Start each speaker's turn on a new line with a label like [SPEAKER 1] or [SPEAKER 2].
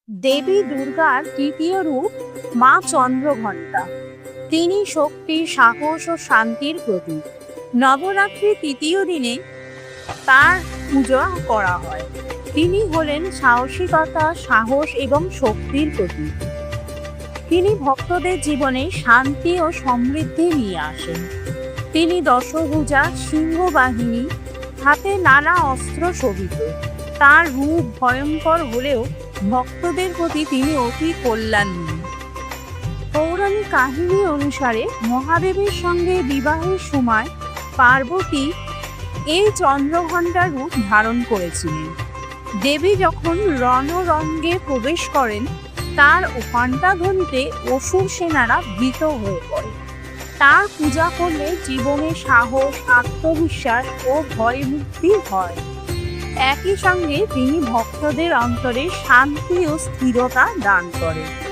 [SPEAKER 1] দেবী দুর্গার তৃতীয় রূপ মা চন্দ্রঘণ্টা। তিনি শক্তি, সাহস ও শান্তির প্রতীক। নবরাত্রির তৃতীয় দিনে তার পূজা করা হয়। তিনি হলেন সাহসিকতা, সাহস এবং শক্তির প্রতীক। তিনি ভক্তদের জীবনে শান্তি ও সমৃদ্ধি নিয়ে আসেন। তিনি দশভুজা, সিংহবাহিনী, হাতে নানা অস্ত্র শোভিত। তার রূপ ভয়ঙ্কর হলেও ভক্তদের প্রতি তিনি অতি কল্যাণময়ী। পৌরাণিক কাহিনী অনুসারে মহাদেবের সঙ্গে বিবাহের সময় পার্বতী এই চন্দ্রঘণ্টার রূপ ধারণ করেছিলেন। দেবী যখন রণরঙ্গে প্রবেশ করেন, তার ঘণ্টাধ্বনিতে অসুর সেনারা ভীত হয়ে পড়ে। তার পূজা করলে জীবনে সাহস, আত্মবিশ্বাস ও ভয়মুক্তি হয়। একই সঙ্গে তিনি ভক্তদের অন্তরে শান্তি ও স্থিরতা দান করেন।